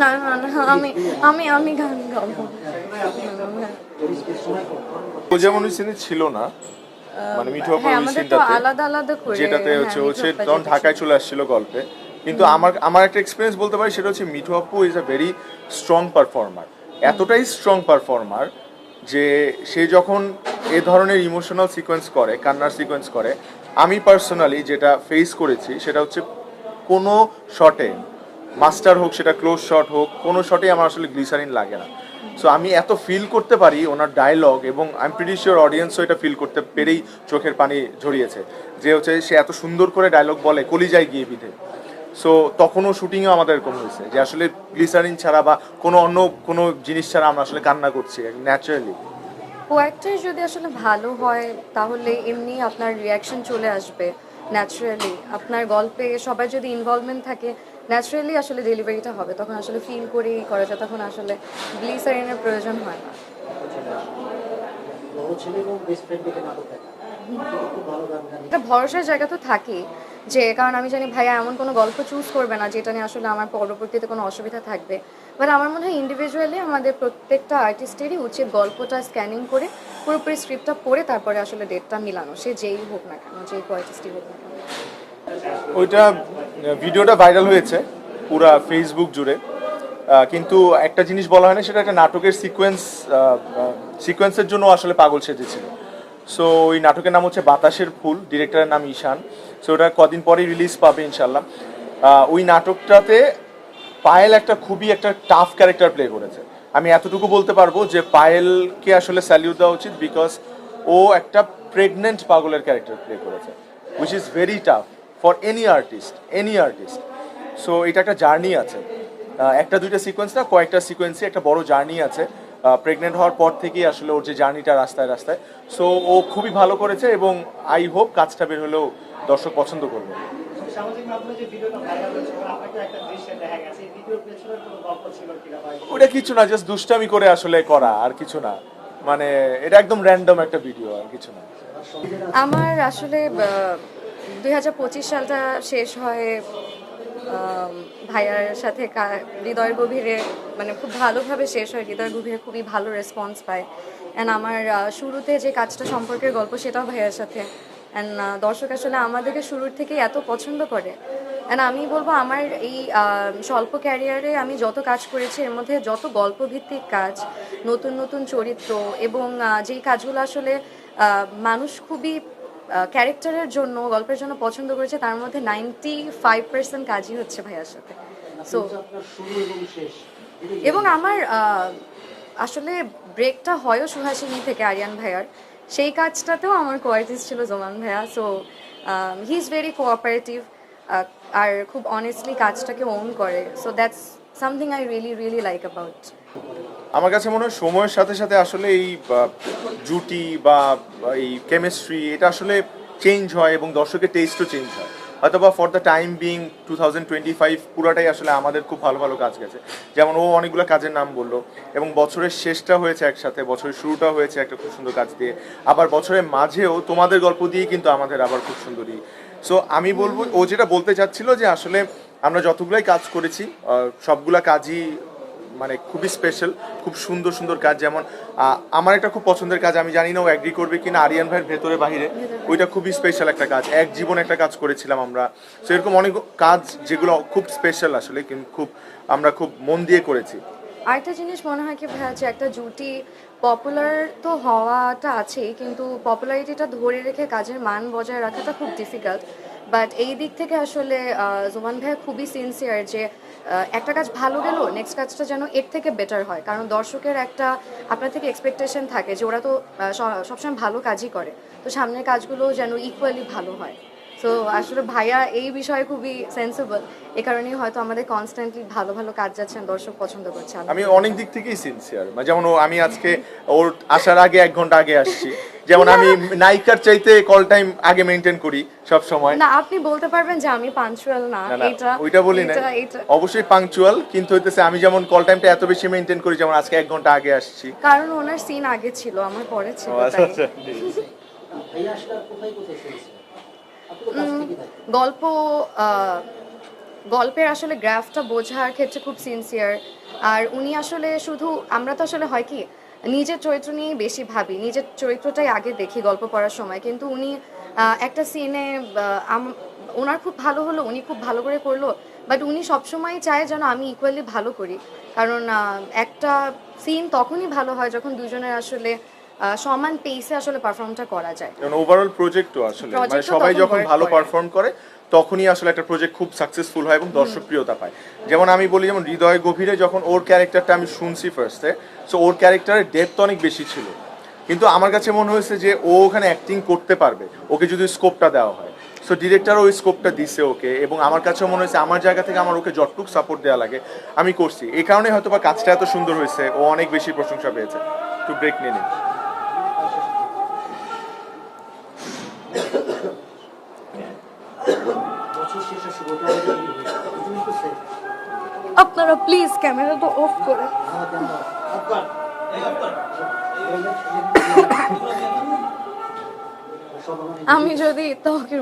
না না না আমি আমি গান গাবো। ও যেমন ওই সিনে ছিল না, মানে মিঠু আপার হ্যাঁ ওই আমাদের তো সিনটাতে, আলাদা আলাদা করে, যেটাতে হ্যাঁ হচ্ছে ও মিঠু সে আপা তখন যেতে ছিল। ঢাকায় চলে আসছিল গল্পে। কিন্তু আমার আমার একটা এক্সপিরিয়েন্স বলতে পারি, সেটা হচ্ছে মিঠু আপু is a very strong performer. এতটাই স্ট্রং পারফর্মার যে সে যখন এ ধরনের ইমোশনাল সিকোয়েন্স করে, কান্নার সিকোয়েন্স করে, আমি পার্সোনালি যেটা ফেস করেছি সেটা হচ্ছে কোনো শটে, মাস্টার হোক সেটা ক্লোজ শট হোক, কোনো শটেই আমার আসলে গ্লিসারিন লাগে না। সো আমি এত ফিল করতে পারি ওনার ডায়লগ, এবং আই এম প্রিটি শিওর অডিয়েন্সও এটা ফিল করতে পেরেই চোখের পানি ঝরিয়েছে, যে হচ্ছে সে এত সুন্দর করে ডায়লগ বলে কলিজায় গিয়ে বিধে। সো তখনও শুটিংও আমাদের এরকম হয়েছে যে আসলে গ্লিসারিন ছাড়া বা কোনো অন্য কোনো জিনিস ছাড়া আমরা আসলে কান্না করছি ন্যাচারালি। কোয়াক্টার যদি আসলে ভালো হয় তাহলে এমনি আপনার রিয়াকশন চলে আসবে ন্যাচারালি। আপনার গল্পে সবাই যদি ইনভলভমেন্ট থাকে ন্যাচারালি আসলে ডেলিভারিটা হবে, তখন আসলে ফিল করেই করা যায়, তখন আসলে গ্লিসারিনের প্রয়োজন হয় না। বড় ছেলে এবং বেস্ট ফ্রেন্ড দেখে নাটক দেখা, আপনি তো খুব ভালো গান গান। একটা ভরসার জায়গা তো থাকেই, যে কারণ আমি জানি ভাইয়া এমন কোনো গল্প চুজ করবে না যেটা নিয়ে আসলে আমার পরবর্তীতে কোনো অসুবিধা থাকবে। বাট আমার মনে হয় ইন্ডিভিজুয়ালি আমাদের প্রত্যেকটা আর্টিস্টেরই উচিত গল্পটা স্ক্যানিং করে পুরোপুরি স্ক্রিপ্টটা পড়ে তারপরে আসলে ডেটটা মিলানো, সে যেই হোক না কেন, যেই আর্টিস্টই হোক না কেন। ওইটা ভিডিওটা ভাইরাল হয়েছে পুরা ফেসবুক জুড়ে। কিন্তু একটা জিনিস বলা হয় না, সেটা একটা নাটকের সিকোয়েন্সের জন্য আসলে পাগল সেজেছিল। সো ওই নাটকের নাম হচ্ছে বাতাসের ফুল, ডিরেক্টরের নাম ঈশান। সো ওটা কদিন পরেই রিলিজ পাবে ইনশাল্লাহ। ওই নাটকটাতে পায়েল একটা খুবই একটা টাফ ক্যারেক্টার প্লে করেছে। আমি এতটুকু বলতে পারবো যে পায়েলকে আসলে স্যালিউট দেওয়া উচিত, বিকজ ও একটা প্রেগনেন্ট পাগলের ক্যারেক্টার প্লে করেছে, which is very tough for any artist. So এটা একটা জার্নি আছে, একটা দুইটা সিকোয়েন্স না, কয়েকটা সিকোয়েন্সে একটা বড় জার্নি আছে। প্রেগনেন্ট হওয়ার পর থেকেই আসলে ওর যে জার্নিটা রাস্তায় রাস্তায়, সো ও খুবই ভালো করেছে, এবং আই হোপ কাজটা বের হলেও দর্শক পছন্দ করবে। সামাজিক মাধ্যমে যে ভিডিওটা ভাইরাল হয়েছে, আপনাকে একটা দৃশ্যে দেখা গেছে, এই ভিডিওর পেছনে কোনো গল্প ছিল কিনা ভাই? ওটা কিছু না, জাস্ট দুষ্টামি করে আসলে করা, আর কিছু না। মানে এটা একদম র্যান্ডম একটা ভিডিও, আর কিছু না। আমার আসলে 2025 সালটা শেষ হয় ভাইয়ার সাথে হৃদয়ের গভীরে, মানে খুব ভালোভাবে শেষ হয়, হৃদয়ের গভীরে খুবই ভালো রেসপন্স পায়। অ্যান্ড আমার শুরুতে যে কাজটা সম্পর্কের গল্প সেটাও ভাইয়ার সাথে। অ্যান্ড দর্শক আসলে আমাদেরকে শুরুর থেকেই এত পছন্দ করে। অ্যান্ড আমি বলবো আমার এই স্বল্প ক্যারিয়ারে আমি যত কাজ করেছি এর মধ্যে যত গল্পভিত্তিক কাজ, নতুন নতুন চরিত্র এবং যেই কাজগুলো আসলে মানুষ খুবই ক্যারেক্টারের জন্য, গল্পের জন্য পছন্দ করেছে, তার মধ্যে 95% কাজই হচ্ছে ভাইয়ার সাথে। সো আপনার শুরু এবং শেষ, এবং আমার আসলে ব্রেকটা হয়ও সুহাসিনী থেকে আরিয়ান ভাইয়ার, সেই কাজটাতেও আমার কোয়ার্টিস্ট ছিল জোমান ভাইয়া। So he is very cooperative, আর খুব অনেস্টলি কাজটাকে ওন করে। So that's something I really really like about. আমার কাছে মনে হয় সময়ের সাথে সাথে আসলে এই জুটি বা এই কেমিস্ট্রি এটা আসলে চেঞ্জ হয়, এবং দর্শকের টেস্টও চেঞ্জ হয়। হয়তো বা ফর দ্য টাইম বিং 2025 পুরাটাই আসলে আমাদের খুব ভালো ভালো কাজ গেছে। যেমন ও অনেকগুলো কাজের নাম বললো, এবং বছরের শেষটা হয়েছে একসাথে, বছরের শুরুটা হয়েছে একটা খুব সুন্দর কাজ দিয়ে, আবার বছরের মাঝেও তোমাদের গল্প দিয়ে কিন্তু আমাদের আবার খুব সুন্দরই। সো আমি বলবো, ও যেটা বলতে চাচ্ছিল যে আসলে আমরা যতগুলাই কাজ করেছি সবগুলা কাজই মানে খুবই স্পেশাল, খুব সুন্দর সুন্দর কাজ। যেমন আমার একটা খুব পছন্দের কাজ, আমি জানি না ও অ্যাগ্রি করবে কিনা, আরিয়ান ভাইয়ের ভেতরে বাহিরে, ওইটা খুবই স্পেশাল একটা কাজ। এক জীবন একটা কাজ করেছিলাম আমরা। সো এরকম অনেক কাজ যেগুলো খুব স্পেশাল আসলে, কিন্তু খুব আমরা খুব মন দিয়ে করেছি। আরেকটা জিনিস মনে হয় কি ভাইয়া, যে একটা জুটি পপুলার তো হওয়াটা আছেই, কিন্তু পপুলারিটিটা ধরে রেখে কাজের মান বজায় রাখাটা খুব ডিফিকাল্ট। বাট এই দিক থেকে আসলে জোমান ভাইয়া খুবই সিনসিয়ার, যে একটা কাজ ভালো গেল, নেক্সট কাজটা যেন এর থেকে বেটার হয়, কারণ দর্শকের একটা আপনার থেকে এক্সপেকটেশন থাকে যে ওরা তো সবসময় ভালো কাজই করে, তো সামনের কাজগুলো যেন ইকুয়ালি ভালো হয়। তো আসলে ভাইয়া এই বিষয়ে খুবই সেন্সিবল, এ কারণেই হয়তো আমাদের কনস্ট্যান্টলি ভালো ভালো কাজ যাচ্ছেন, দর্শক পছন্দ করছে। আমি অনেক দিক থেকেই সিনসিয়ার, যেমন আমি আজকে ওর আসার আগে 1 ঘন্টা আগে আসছি, যেমন আমি নায়িকার চাইতে কল টাইম আগে মেনটেন করি সব সময়। না আপনি বলতে পারবেন যে আমি পাঞ্চুয়াল না, না না, এটা ওইটা বলি না, এটা অবশ্যই পাংচুয়াল, কিন্তু হইতেছে আমি যেমন কল টাইমটা এত বেশি মেনটেন করি, যেমন আজকে 1 ঘন্টা আগে আসছি। কারণ ওনার সিন আগে ছিল, আমার পরে ছিল, ও আচ্ছা তাই। আচ্ছা। ভাইয়া আসলে আর কোথায় কোথায় শুনছেন? আপনি তো কাছ থেকে থাকেন। গল্প গল্পের আসলে গ্রাফটা বোঝার ক্ষেত্রে খুব সিনসিয়ার। আর উনি আসলে শুধু, আমরা তো আসলে হয় কি নিজের চরিত্র নিয়েই বেশি ভাবি, নিজের চরিত্রটাই আগে দেখি গল্প পড়ার সময়, কিন্তু উনি একটা সিনে ওনার খুব ভালো হলো, উনি খুব ভালো করে করলো, বাট উনি সবসময় চায় যেন আমি ইকুয়ালি ভালো করি। কারণ একটা সিন তখনই ভালো হয় যখন দুজনের আসলে সমান পেসে আসলে পারফর্মটা করা যায়। যেমন ওভারঅল প্রজেক্টও আসলে মানে Project ও সবাই তখন যখন work ভালো করে। পারফর্ম করে তখনই আসলে একটা প্রজেক্ট খুব সাকসেসফুল হয় এবং দর্শকপ্রিয়তা পায়। যেমন আমি বলি, যেমন হৃদয় গভীরে যখন ওর ক্যারেক্টারটা আমি শুনছি ফার্স্টে, সো ওর ক্যারেক্টারের ডেপথ অনেক বেশি ছিল, কিন্তু আমার কাছে মনে হয়েছে যে ও ওখানে অ্যাক্টিং করতে পারবে ওকে যদি স্কোপটা দেওয়া হয়। সো ডিরেক্টর ওই স্কোপটা দিছে ওকে, এবং আমার কাছেও মনে হয়েছে আমার জায়গা থেকে আমার ওকে যতটুকু সাপোর্ট দেওয়া লাগে আমি করছি। এই কারণে হয়তো বা কাজটা এত সুন্দর হয়েছে, ও অনেক বেশি প্রশংসা পেয়েছে। একটু ব্রেক নিয়ে নিন। বছর শেষে শুরুটা তুমি তো সেফ আপনারা প্লিজ ক্যামেরাটা অফ করে। আমি যদি তহকির